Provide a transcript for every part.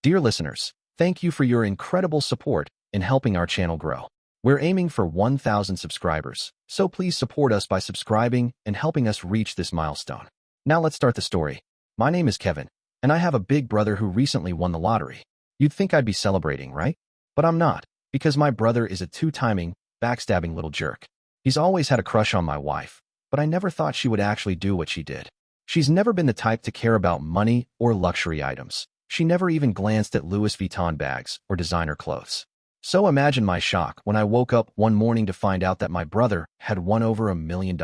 Dear listeners, thank you for your incredible support in helping our channel grow. We're aiming for 1,000 subscribers, so please support us by subscribing and helping us reach this milestone. Now let's start the story. My name is Kevin, and I have a big brother who recently won the lottery. You'd think I'd be celebrating, right? But I'm not, because my brother is a two-timing, backstabbing little jerk. He's always had a crush on my wife, but I never thought she would actually do what she did. She's never been the type to care about money or luxury items. She never even glanced at Louis Vuitton bags or designer clothes. So imagine my shock when I woke up one morning to find out that my brother had won over $1 million.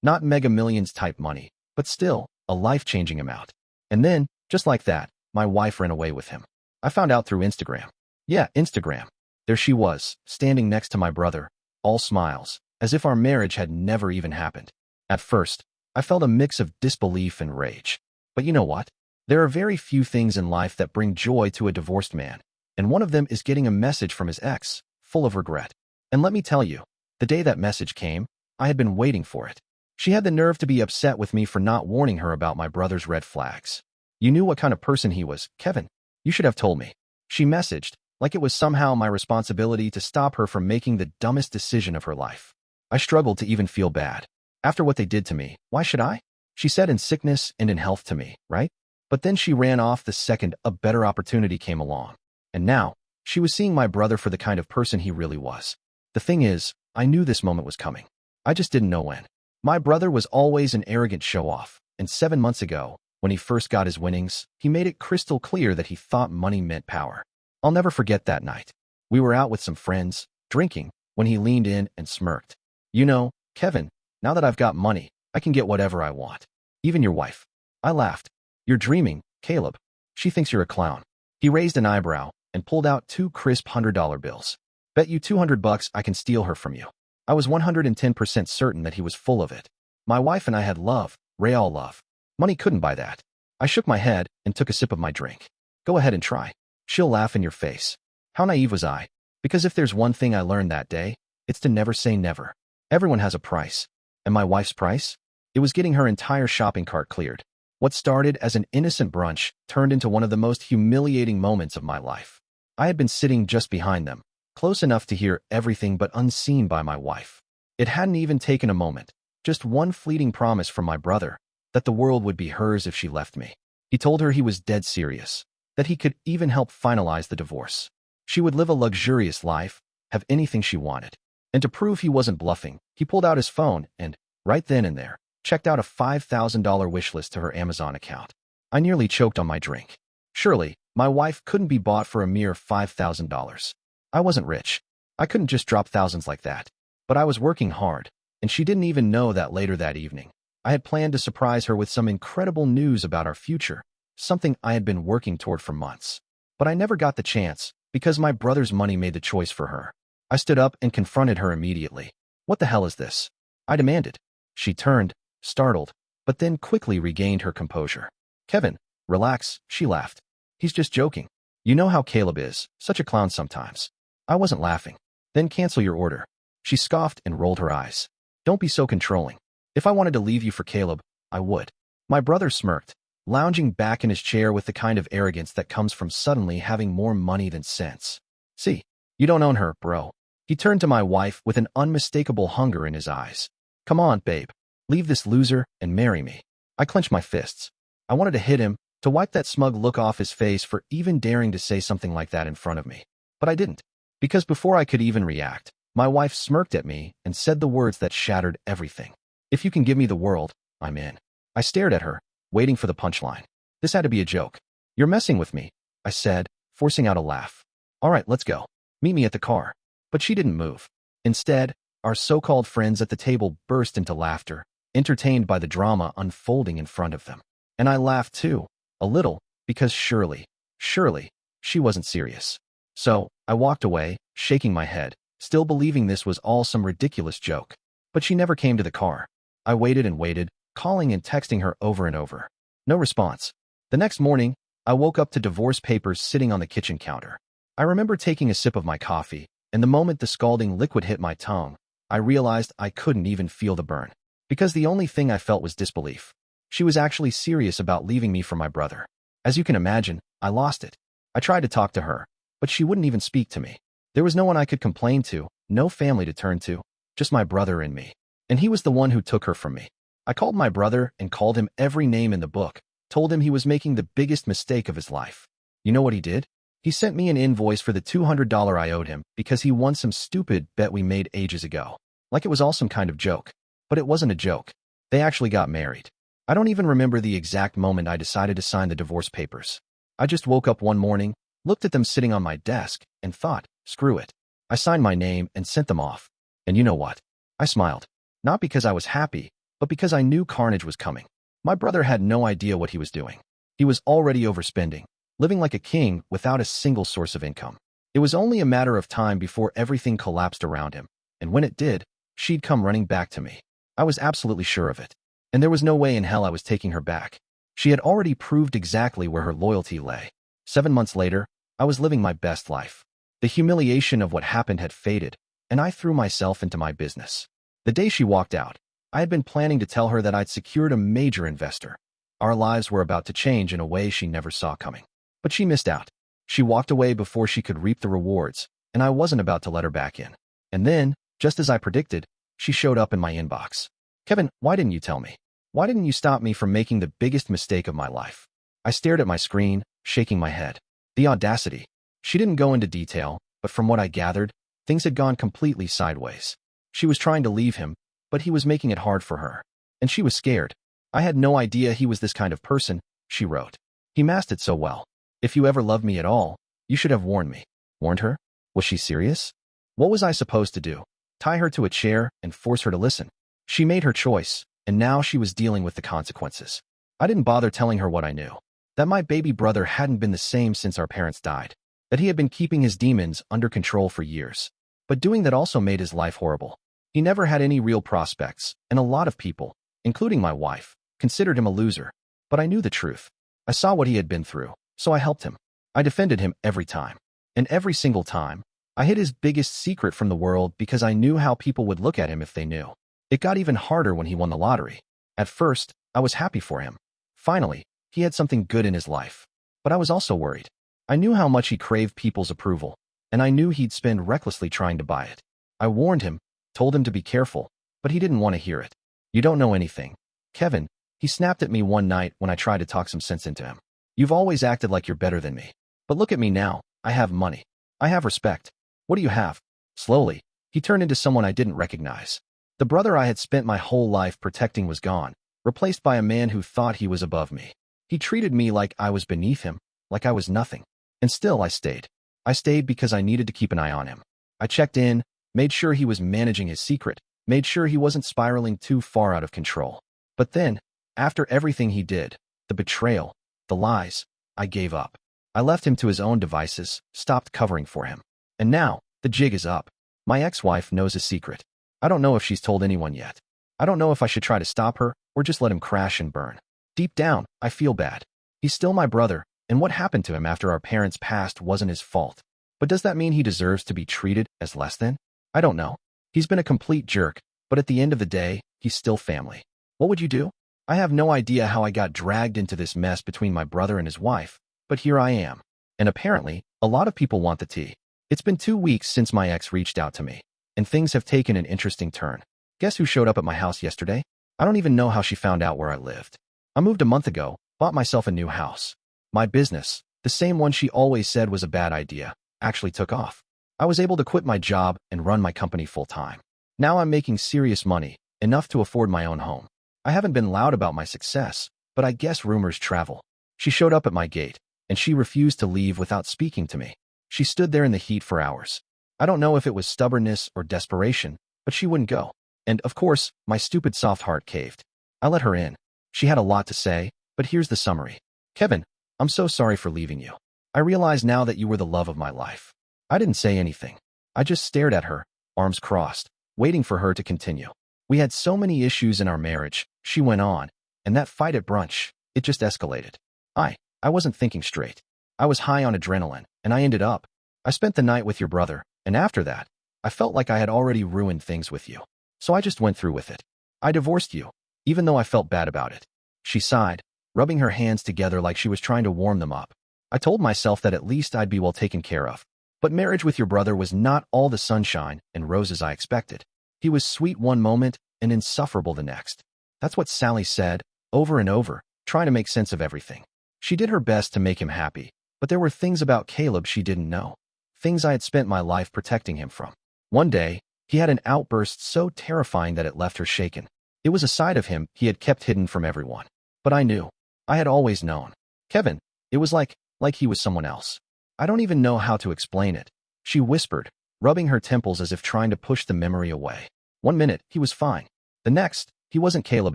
Not Mega Millions type money, but still a life-changing amount. And then, just like that, my wife ran away with him. I found out through Instagram. Yeah, Instagram. There she was, standing next to my brother, all smiles, as if our marriage had never even happened. At first, I felt a mix of disbelief and rage. But you know what? There are very few things in life that bring joy to a divorced man, and one of them is getting a message from his ex, full of regret. And let me tell you, the day that message came, I had been waiting for it. She had the nerve to be upset with me for not warning her about my brother's red flags. You knew what kind of person he was, Kevin. You should have told me. She messaged, like it was somehow my responsibility to stop her from making the dumbest decision of her life. I struggled to even feel bad. After what they did to me, why should I? She said in sickness and in health to me, right? But then she ran off the second a better opportunity came along. And now, she was seeing my brother for the kind of person he really was. The thing is, I knew this moment was coming. I just didn't know when. My brother was always an arrogant show-off, and 7 months ago, when he first got his winnings, he made it crystal clear that he thought money meant power. I'll never forget that night. We were out with some friends, drinking, when he leaned in and smirked. You know, Kevin, now that I've got money, I can get whatever I want. Even your wife. I laughed. You're dreaming, Caleb. She thinks you're a clown. He raised an eyebrow and pulled out 2 crisp $100 bills. Bet you $200 I can steal her from you. I was 110% certain that he was full of it. My wife and I had love, real love. Money couldn't buy that. I shook my head and took a sip of my drink. Go ahead and try. She'll laugh in your face. How naive was I? Because if there's one thing I learned that day, it's to never say never. Everyone has a price. And my wife's price? It was getting her entire shopping cart cleared. What started as an innocent brunch turned into one of the most humiliating moments of my life. I had been sitting just behind them, close enough to hear everything but unseen by my wife. It hadn't even taken a moment, just one fleeting promise from my brother, that the world would be hers if she left me. He told her he was dead serious, that he could even help finalize the divorce. She would live a luxurious life, have anything she wanted. And to prove he wasn't bluffing, he pulled out his phone and, right then and there, checked out a $5,000 wish list to her Amazon account. I nearly choked on my drink. Surely, my wife couldn't be bought for a mere $5,000. I wasn't rich. I couldn't just drop thousands like that. But I was working hard, and she didn't even know that later that evening, I had planned to surprise her with some incredible news about our future, something I had been working toward for months. But I never got the chance, because my brother's money made the choice for her. I stood up and confronted her immediately. What the hell is this? I demanded. She turned, startled, but then quickly regained her composure. Kevin, relax, she laughed. He's just joking. You know how Caleb is, such a clown sometimes. I wasn't laughing. Then cancel your order. She scoffed and rolled her eyes. Don't be so controlling. If I wanted to leave you for Caleb, I would. My brother smirked, lounging back in his chair with the kind of arrogance that comes from suddenly having more money than sense. See, you don't own her, bro. He turned to my wife with an unmistakable hunger in his eyes. Come on, babe. Leave this loser and marry me. I clenched my fists. I wanted to hit him, to wipe that smug look off his face for even daring to say something like that in front of me. But I didn't. Because before I could even react, my wife smirked at me and said the words that shattered everything. If you can give me the world, I'm in. I stared at her, waiting for the punchline. This had to be a joke. You're messing with me, I said, forcing out a laugh. All right, let's go. Meet me at the car. But she didn't move. Instead, our so-called friends at the table burst into laughter, entertained by the drama unfolding in front of them. And I laughed too, a little, because surely, she wasn't serious. So, I walked away, shaking my head, still believing this was all some ridiculous joke. But she never came to the car. I waited and waited, calling and texting her over and over. No response. The next morning, I woke up to divorce papers sitting on the kitchen counter. I remember taking a sip of my coffee, and the moment the scalding liquid hit my tongue, I realized I couldn't even feel the burn. Because the only thing I felt was disbelief. She was actually serious about leaving me for my brother. As you can imagine, I lost it. I tried to talk to her, but she wouldn't even speak to me. There was no one I could complain to, no family to turn to, just my brother and me. And he was the one who took her from me. I called my brother and called him every name in the book, told him he was making the biggest mistake of his life. You know what he did? He sent me an invoice for the $200 I owed him because he won some stupid bet we made ages ago. Like it was all some kind of joke. But it wasn't a joke. They actually got married. I don't even remember the exact moment I decided to sign the divorce papers. I just woke up one morning, looked at them sitting on my desk, and thought, screw it. I signed my name and sent them off. And you know what? I smiled. Not because I was happy, but because I knew carnage was coming. My brother had no idea what he was doing. He was already overspending, living like a king without a single source of income. It was only a matter of time before everything collapsed around him, and when it did, she'd come running back to me. I was absolutely sure of it, and there was no way in hell I was taking her back. She had already proved exactly where her loyalty lay. 7 months later, I was living my best life. The humiliation of what happened had faded, and I threw myself into my business. The day she walked out, I had been planning to tell her that I'd secured a major investor. Our lives were about to change in a way she never saw coming. But she missed out. She walked away before she could reap the rewards, and I wasn't about to let her back in. And then, just as I predicted, she showed up in my inbox. Kevin, why didn't you tell me? Why didn't you stop me from making the biggest mistake of my life? I stared at my screen, shaking my head. The audacity. She didn't go into detail, but from what I gathered, things had gone completely sideways. She was trying to leave him, but he was making it hard for her. And she was scared. I had no idea he was this kind of person, she wrote. He masked it so well. If you ever loved me at all, you should have warned me. Warned her? Was she serious? What was I supposed to do? Tie her to a chair and force her to listen? She made her choice, and now she was dealing with the consequences. I didn't bother telling her what I knew. That my baby brother hadn't been the same since our parents died. That he had been keeping his demons under control for years. But doing that also made his life horrible. He never had any real prospects, and a lot of people, including my wife, considered him a loser. But I knew the truth. I saw what he had been through, so I helped him. I defended him every time. And every single time, I hid his biggest secret from the world because I knew how people would look at him if they knew. It got even harder when he won the lottery. At first, I was happy for him. Finally, he had something good in his life. But I was also worried. I knew how much he craved people's approval, and I knew he'd spend recklessly trying to buy it. I warned him, told him to be careful, but he didn't want to hear it. You don't know anything. Kevin, he snapped at me one night when I tried to talk some sense into him. You've always acted like you're better than me. But look at me now. I have money. I have respect. What do you have? Slowly, he turned into someone I didn't recognize. The brother I had spent my whole life protecting was gone, replaced by a man who thought he was above me. He treated me like I was beneath him, like I was nothing. And still I stayed. I stayed because I needed to keep an eye on him. I checked in, made sure he was managing his secret, made sure he wasn't spiraling too far out of control. But then, after everything he did, the betrayal, the lies, I gave up. I left him to his own devices, stopped covering for him. And now, the jig is up. My ex-wife knows his secret. I don't know if she's told anyone yet. I don't know if I should try to stop her or just let him crash and burn. Deep down, I feel bad. He's still my brother, and what happened to him after our parents passed wasn't his fault. But does that mean he deserves to be treated as less than? I don't know. He's been a complete jerk, but at the end of the day, he's still family. What would you do? I have no idea how I got dragged into this mess between my brother and his wife, but here I am. And apparently, a lot of people want the tea. It's been 2 weeks since my ex reached out to me, and things have taken an interesting turn. Guess who showed up at my house yesterday? I don't even know how she found out where I lived. I moved a month ago, bought myself a new house. My business, the same one she always said was a bad idea, actually took off. I was able to quit my job and run my company full-time. Now I'm making serious money, enough to afford my own home. I haven't been loud about my success, but I guess rumors travel. She showed up at my gate, and she refused to leave without speaking to me. She stood there in the heat for hours. I don't know if it was stubbornness or desperation, but she wouldn't go. And, of course, my stupid soft heart caved. I let her in. She had a lot to say, but here's the summary. Kevin, I'm so sorry for leaving you. I realize now that you were the love of my life. I didn't say anything. I just stared at her, arms crossed, waiting for her to continue. We had so many issues in our marriage, she went on, and that fight at brunch, it just escalated. I wasn't thinking straight. I was high on adrenaline, and I spent the night with your brother, and after that, I felt like I had already ruined things with you. So I just went through with it. I divorced you, even though I felt bad about it. She sighed, rubbing her hands together like she was trying to warm them up. I told myself that at least I'd be well taken care of. But marriage with your brother was not all the sunshine and roses I expected. He was sweet one moment and insufferable the next. That's what Sally said, over and over, trying to make sense of everything. She did her best to make him happy, but there were things about Caleb she didn't know. Things I had spent my life protecting him from. One day, he had an outburst so terrifying that it left her shaken. It was a side of him he had kept hidden from everyone. But I knew. I had always known. Kevin, it was like he was someone else. I don't even know how to explain it, she whispered, rubbing her temples as if trying to push the memory away. One minute, he was fine. The next, he wasn't Caleb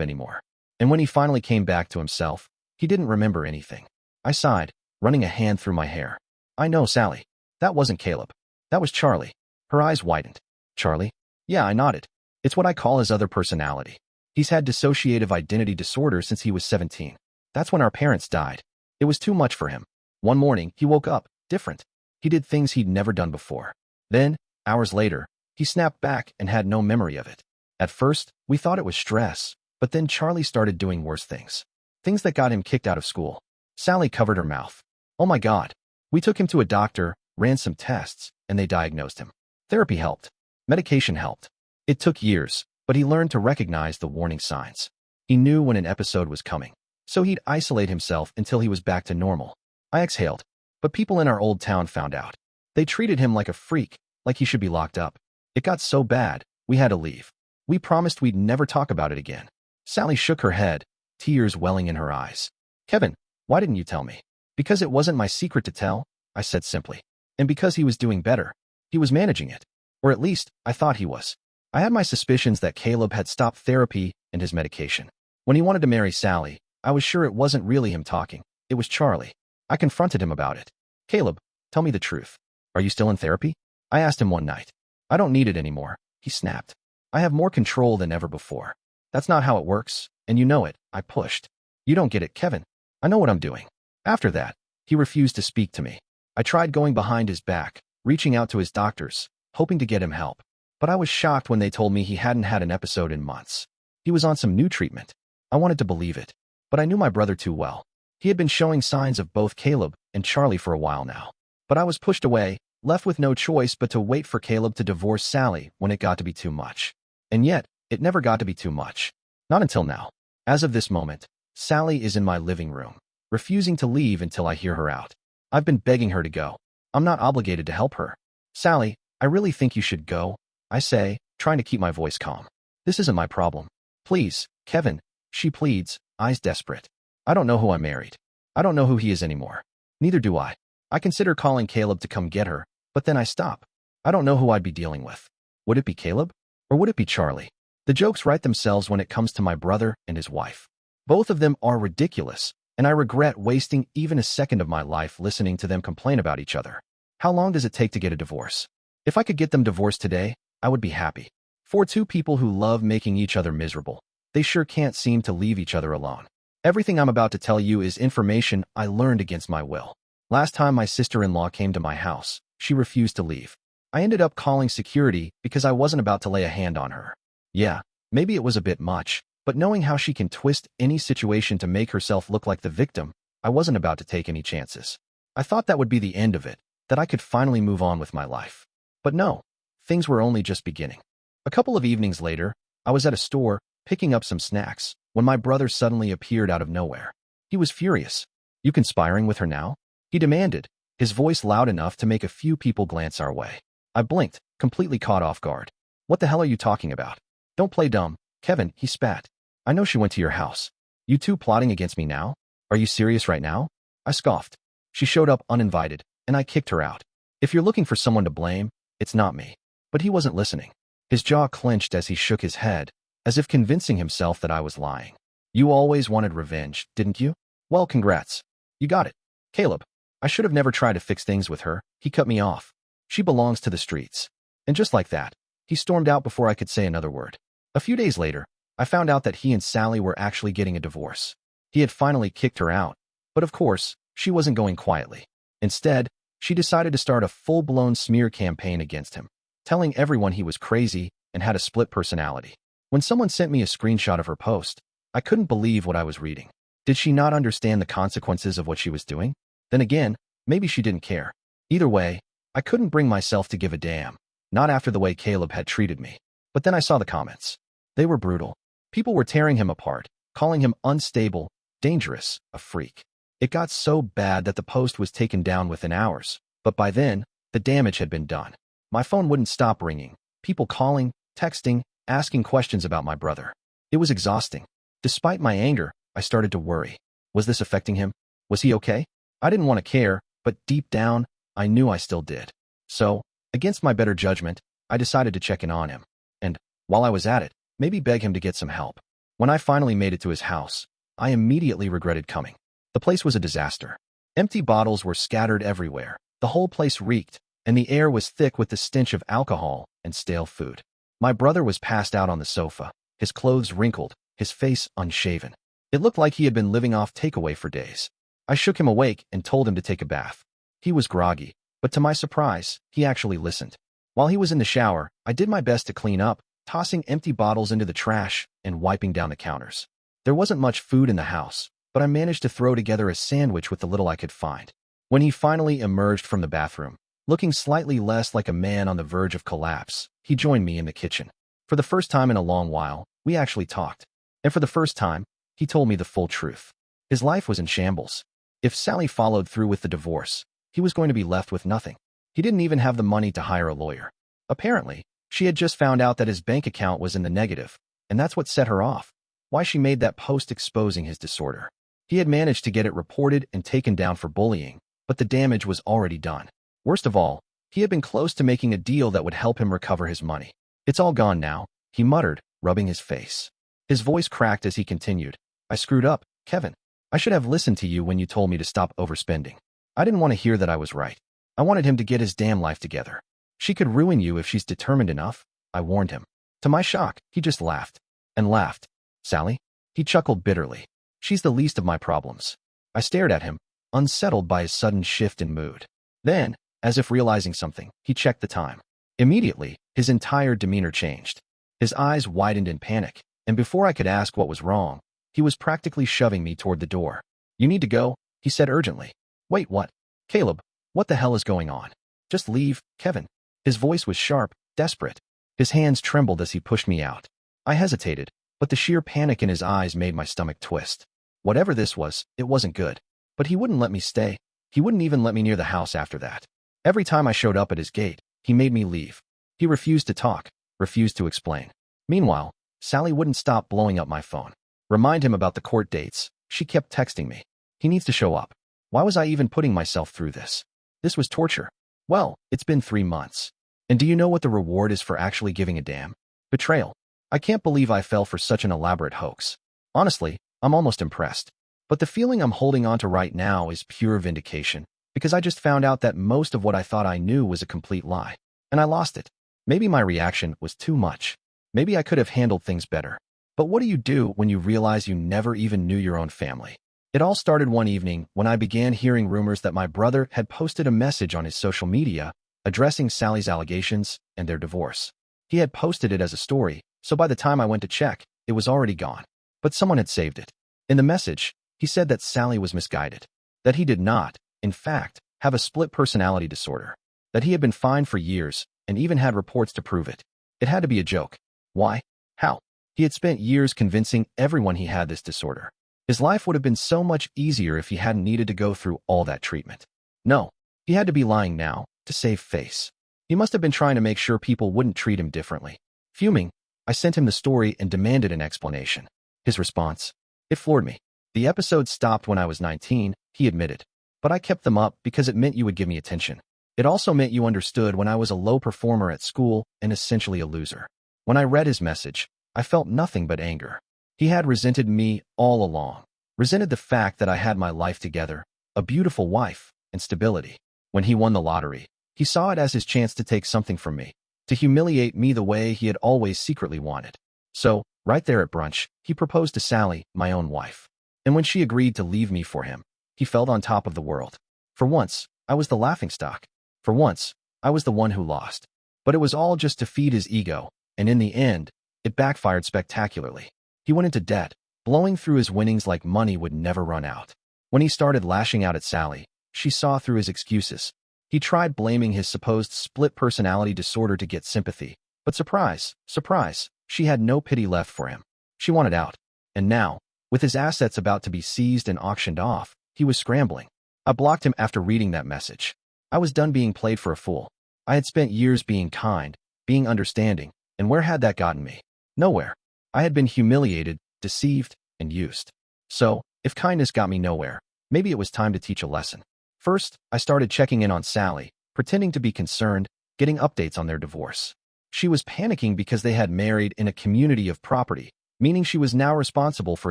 anymore. And when he finally came back to himself, he didn't remember anything. I sighed, running a hand through my hair. I know, Sally. That wasn't Caleb. That was Charlie. Her eyes widened. Charlie? Yeah, I nodded. It's what I call his other personality. He's had dissociative identity disorder since he was 17. That's when our parents died. It was too much for him. One morning, he woke up, different. He did things he'd never done before. Then, hours later, he snapped back and had no memory of it. At first, we thought it was stress, but then Charlie started doing worse things. Things that got him kicked out of school. Sally covered her mouth. Oh my God. We took him to a doctor, ran some tests, and they diagnosed him. Therapy helped. Medication helped. It took years, but he learned to recognize the warning signs. He knew when an episode was coming, so he'd isolate himself until he was back to normal. I exhaled, but people in our old town found out. They treated him like a freak, like he should be locked up. It got so bad, we had to leave. We promised we'd never talk about it again. Sally shook her head, tears welling in her eyes. Kevin, why didn't you tell me? Because it wasn't my secret to tell, I said simply. And because he was doing better. He was managing it. Or at least, I thought he was. I had my suspicions that Caleb had stopped therapy and his medication. When he wanted to marry Sally, I was sure it wasn't really him talking. It was Charlie. I confronted him about it. Caleb, tell me the truth. Are you still in therapy? I asked him one night. I don't need it anymore, he snapped. I have more control than ever before. That's not how it works, and you know it, I pushed. You don't get it, Kevin. I know what I'm doing. After that, he refused to speak to me. I tried going behind his back, reaching out to his doctors, hoping to get him help. But I was shocked when they told me he hadn't had an episode in months. He was on some new treatment. I wanted to believe it, but I knew my brother too well. He had been showing signs of both Caleb and Charlie for a while now. But I was pushed away, left with no choice but to wait for Caleb to divorce Sally when it got to be too much. And yet, it never got to be too much. Not until now. As of this moment, Sally is in my living room, refusing to leave until I hear her out. I've been begging her to go. I'm not obligated to help her. Sally, I really think you should go, I say, trying to keep my voice calm. This isn't my problem. Please, Kevin, she pleads, eyes desperate. I don't know who I married. I don't know who he is anymore. Neither do I. I consider calling Caleb to come get her, but then I stop. I don't know who I'd be dealing with. Would it be Caleb? Or would it be Charlie? The jokes write themselves when it comes to my brother and his wife. Both of them are ridiculous, and I regret wasting even a second of my life listening to them complain about each other. How long does it take to get a divorce? If I could get them divorced today, I would be happy. For two people who love making each other miserable, they sure can't seem to leave each other alone. Everything I'm about to tell you is information I learned against my will. Last time my sister-in-law came to my house, she refused to leave. I ended up calling security because I wasn't about to lay a hand on her. Yeah, maybe it was a bit much, but knowing how she can twist any situation to make herself look like the victim, I wasn't about to take any chances. I thought that would be the end of it, that I could finally move on with my life. But no, things were only just beginning. A couple of evenings later, I was at a store, picking up some snacks, when my brother suddenly appeared out of nowhere. He was furious. You conspiring with her now? He demanded, his voice loud enough to make a few people glance our way. I blinked, completely caught off guard. What the hell are you talking about? Don't play dumb, Kevin, he spat. I know she went to your house. You two plotting against me now? Are you serious right now? I scoffed. She showed up uninvited, and I kicked her out. If you're looking for someone to blame, it's not me. But he wasn't listening. His jaw clenched as he shook his head, as if convincing himself that I was lying. You always wanted revenge, didn't you? Well, congrats. You got it. Caleb, I should have never tried to fix things with her. He cut me off. She belongs to the streets. And just like that, he stormed out before I could say another word. A few days later, I found out that he and Sally were actually getting a divorce. He had finally kicked her out, but of course, she wasn't going quietly. Instead, she decided to start a full-blown smear campaign against him, telling everyone he was crazy and had a split personality. When someone sent me a screenshot of her post, I couldn't believe what I was reading. Did she not understand the consequences of what she was doing? Then again, Maybe she didn't care. Either way, I couldn't bring myself to give a damn. Not after the way Caleb had treated me. But then I saw the comments. They were brutal. People were tearing him apart, calling him unstable, dangerous, a freak. It got so bad that the post was taken down within hours. But by then, the damage had been done. My phone wouldn't stop ringing. People calling, texting, asking questions about my brother. It was exhausting. Despite my anger, I started to worry. Was this affecting him? Was he okay? I didn't want to care, but deep down, I knew I still did. So, against my better judgment, I decided to check in on him. And, while I was at it, maybe beg him to get some help. When I finally made it to his house, I immediately regretted coming. The place was a disaster. Empty bottles were scattered everywhere. The whole place reeked, and the air was thick with the stench of alcohol and stale food. My brother was passed out on the sofa, his clothes wrinkled, his face unshaven. It looked like he had been living off takeaway for days. I shook him awake and told him to take a bath. He was groggy, but to my surprise, he actually listened. While he was in the shower, I did my best to clean up, tossing empty bottles into the trash and wiping down the counters. There wasn't much food in the house, but I managed to throw together a sandwich with the little I could find. When he finally emerged from the bathroom, looking slightly less like a man on the verge of collapse, he joined me in the kitchen. For the first time in a long while, we actually talked. And for the first time, he told me the full truth. His life was in shambles. If Sally followed through with the divorce, he was going to be left with nothing. He didn't even have the money to hire a lawyer. Apparently, she had just found out that his bank account was in the negative, and that's what set her off. Why she made that post exposing his disorder. He had managed to get it reported and taken down for bullying, but the damage was already done. Worst of all, he had been close to making a deal that would help him recover his money. It's all gone now, he muttered, rubbing his face. His voice cracked as he continued. I screwed up, Kevin. I should have listened to you when you told me to stop overspending. I didn't want to hear that I was right. I wanted him to get his damn life together. She could ruin you if she's determined enough, I warned him. To my shock, he just laughed. And laughed. Sally? He chuckled bitterly. She's the least of my problems. I stared at him, unsettled by his sudden shift in mood. Then, as if realizing something, he checked the time. Immediately, his entire demeanor changed. His eyes widened in panic, and before I could ask what was wrong, he was practically shoving me toward the door. You need to go, he said urgently. Wait, what? Caleb, what the hell is going on? Just leave, Kevin. His voice was sharp, desperate. His hands trembled as he pushed me out. I hesitated, but the sheer panic in his eyes made my stomach twist. Whatever this was, it wasn't good. But he wouldn't let me stay. He wouldn't even let me near the house after that. Every time I showed up at his gate, he made me leave. He refused to talk, refused to explain. Meanwhile, Sally wouldn't stop blowing up my phone. Remind him about the court dates. She kept texting me. He needs to show up. Why was I even putting myself through this? This was torture. Well, it's been 3 months. And do you know what the reward is for actually giving a damn? Betrayal. I can't believe I fell for such an elaborate hoax. Honestly, I'm almost impressed. But the feeling I'm holding on to right now is pure vindication, because I just found out that most of what I thought I knew was a complete lie. And I lost it. Maybe my reaction was too much. Maybe I could have handled things better. But what do you do when you realize you never even knew your own family? It all started one evening when I began hearing rumors that my brother had posted a message on his social media addressing Sally's allegations and their divorce. He had posted it as a story, so by the time I went to check, it was already gone. But someone had saved it. In the message, he said that Sally was misguided. That he did not, in fact, have a split personality disorder. That he had been fine for years and even had reports to prove it. It had to be a joke. Why? How? He had spent years convincing everyone he had this disorder. His life would have been so much easier if he hadn't needed to go through all that treatment. No, he had to be lying now, to save face. He must have been trying to make sure people wouldn't treat him differently. Fuming, I sent him the story and demanded an explanation. His response? It floored me. The episode stopped when I was 19, he admitted. But I kept them up because it meant you would give me attention. It also meant you understood when I was a low performer at school and essentially a loser. When I read his message, I felt nothing but anger. He had resented me all along. Resented the fact that I had my life together, a beautiful wife, and stability. When he won the lottery, he saw it as his chance to take something from me, to humiliate me the way he had always secretly wanted. So, right there at brunch, he proposed to Sally, my own wife. And when she agreed to leave me for him, he felt on top of the world. For once, I was the laughingstock. For once, I was the one who lost. But it was all just to feed his ego, and in the end, it backfired spectacularly. He went into debt, blowing through his winnings like money would never run out. When he started lashing out at Sally, She saw through his excuses. He tried blaming his supposed split personality disorder to get sympathy. But surprise, surprise, she had no pity left for him. She wanted out. And now, with his assets about to be seized and auctioned off, he was scrambling. I blocked him after reading that message. I was done being played for a fool. I had spent years being kind, being understanding, and where had that gotten me? Nowhere. I had been humiliated, deceived, and used. So, if kindness got me nowhere, maybe it was time to teach a lesson. First, I started checking in on Sally, pretending to be concerned, getting updates on their divorce. She was panicking because they had married in a community of property, meaning she was now responsible for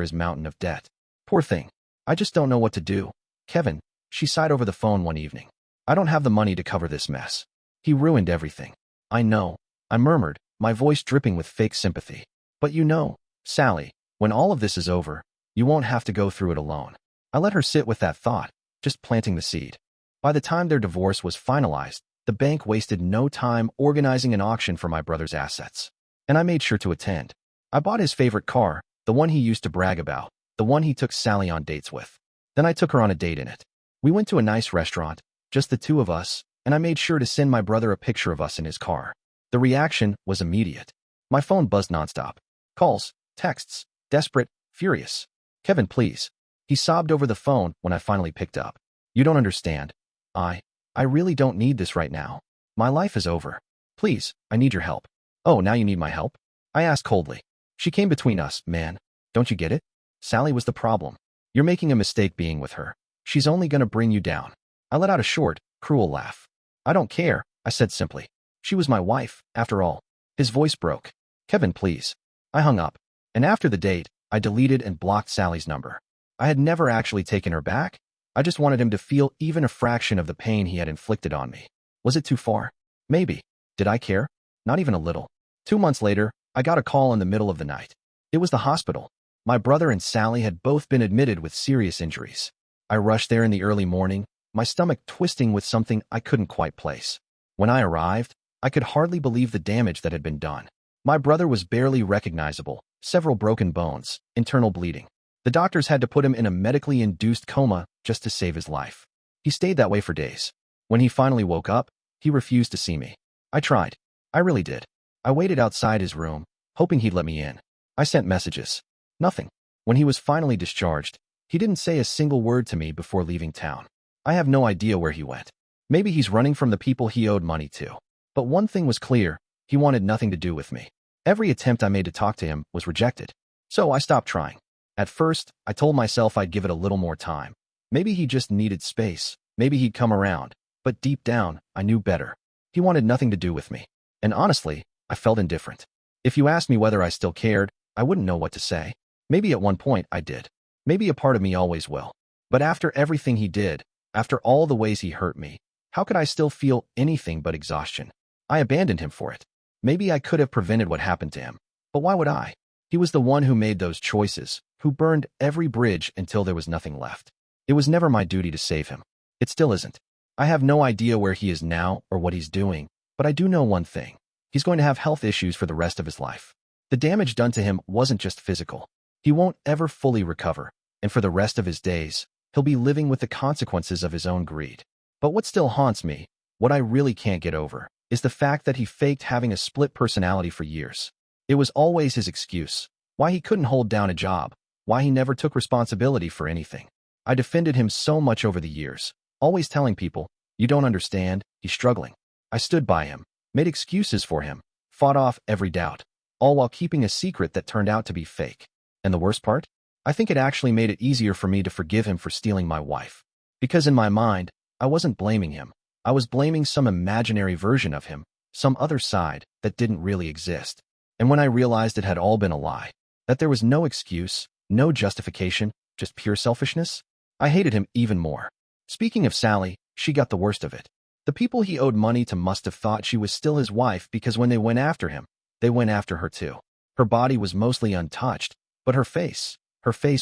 his mountain of debt. Poor thing. I just don't know what to do. Kevin, she sighed over the phone one evening. I don't have the money to cover this mess. He ruined everything. I know, I murmured, my voice dripping with fake sympathy. But you know, Sally, when all of this is over, you won't have to go through it alone. I let her sit with that thought, just planting the seed. By the time their divorce was finalized, the bank wasted no time organizing an auction for my brother's assets. And I made sure to attend. I bought his favorite car, the one he used to brag about, the one he took Sally on dates with. Then I took her on a date in it. We went to a nice restaurant, just the two of us, and I made sure to send my brother a picture of us in his car. The reaction was immediate. My phone buzzed nonstop. Calls, texts, desperate, furious. Kevin, please. He sobbed over the phone when I finally picked up. You don't understand. I really don't need this right now. My life is over. Please, I need your help. Oh, now you need my help? I asked coldly. She came between us, man. Don't you get it? Sally was the problem. You're making a mistake being with her. She's only gonna bring you down. I let out a short, cruel laugh. I don't care, I said simply. She was my wife, after all. His voice broke. Kevin, please. I hung up. And after the date, I deleted and blocked Sally's number. I had never actually taken her back. I just wanted him to feel even a fraction of the pain he had inflicted on me. Was it too far? Maybe. Did I care? Not even a little. 2 months later, I got a call in the middle of the night. It was the hospital. My brother and Sally had both been admitted with serious injuries. I rushed there in the early morning, my stomach twisting with something I couldn't quite place. When I arrived, I could hardly believe the damage that had been done. My brother was barely recognizable, several broken bones, internal bleeding. The doctors had to put him in a medically induced coma just to save his life. He stayed that way for days. When he finally woke up, he refused to see me. I tried. I really did. I waited outside his room, hoping he'd let me in. I sent messages. Nothing. When he was finally discharged, he didn't say a single word to me before leaving town. I have no idea where he went. Maybe he's running from the people he owed money to. But one thing was clear, he wanted nothing to do with me. Every attempt I made to talk to him was rejected. So I stopped trying. At first, I told myself I'd give it a little more time. Maybe he just needed space. Maybe he'd come around. But deep down, I knew better. He wanted nothing to do with me. And honestly, I felt indifferent. If you asked me whether I still cared, I wouldn't know what to say. Maybe at one point I did. Maybe a part of me always will. But after everything he did, after all the ways he hurt me, how could I still feel anything but exhaustion? I abandoned him for it. Maybe I could have prevented what happened to him. But why would I? He was the one who made those choices, who burned every bridge until there was nothing left. It was never my duty to save him. It still isn't. I have no idea where he is now or what he's doing, but I do know one thing. He's going to have health issues for the rest of his life. The damage done to him wasn't just physical. He won't ever fully recover, and for the rest of his days, he'll be living with the consequences of his own greed. But what still haunts me, what I really can't get over, is the fact that he faked having a split personality for years. It was always his excuse, why he couldn't hold down a job, why he never took responsibility for anything. I defended him so much over the years, always telling people, you don't understand, he's struggling. I stood by him, made excuses for him, fought off every doubt, all while keeping a secret that turned out to be fake. And the worst part? I think it actually made it easier for me to forgive him for stealing my wife. Because in my mind, I wasn't blaming him. I was blaming some imaginary version of him, some other side that didn't really exist. And when I realized it had all been a lie, that there was no excuse, no justification, just pure selfishness, I hated him even more. Speaking of Sally, she got the worst of it. The people he owed money to must have thought she was still his wife because when they went after him, they went after her too. Her body was mostly untouched, but her face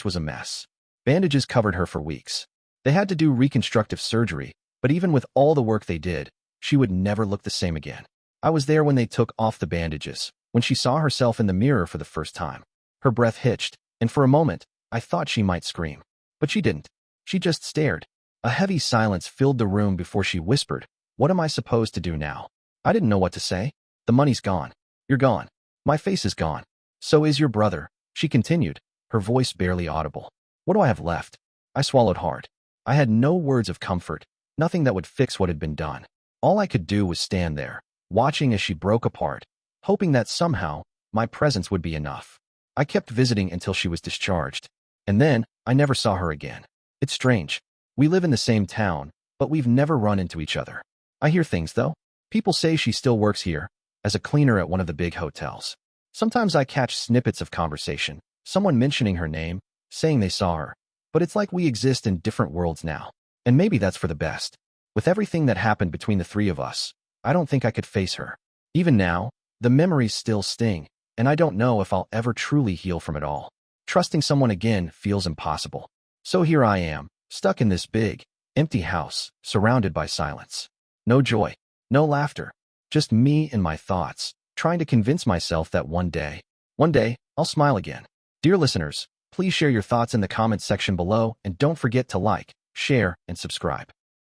was a mess. Bandages covered her for weeks. They had to do reconstructive surgery, but even with all the work they did, she would never look the same again. I was there when they took off the bandages, when she saw herself in the mirror for the first time. Her breath hitched, and for a moment, I thought she might scream. But she didn't. She just stared. A heavy silence filled the room before she whispered, "What am I supposed to do now?" I didn't know what to say. "The money's gone. You're gone. My face is gone. So is your brother," she continued, her voice barely audible. "What do I have left?" I swallowed hard. I had no words of comfort, nothing that would fix what had been done. All I could do was stand there, watching as she broke apart, hoping that somehow my presence would be enough. I kept visiting until she was discharged, and then I never saw her again. It's strange. We live in the same town, but we've never run into each other. I hear things, though. People say she still works here, as a cleaner at one of the big hotels. Sometimes I catch snippets of conversation, someone mentioning her name, saying they saw her. But it's like we exist in different worlds now. And maybe that's for the best. With everything that happened between the three of us, I don't think I could face her. Even now, the memories still sting, and I don't know if I'll ever truly heal from it all. Trusting someone again feels impossible. So here I am, stuck in this big, empty house, surrounded by silence. No joy, no laughter, just me and my thoughts, trying to convince myself that one day, I'll smile again. Dear listeners, please share your thoughts in the comments section below and don't forget to like, share, and subscribe.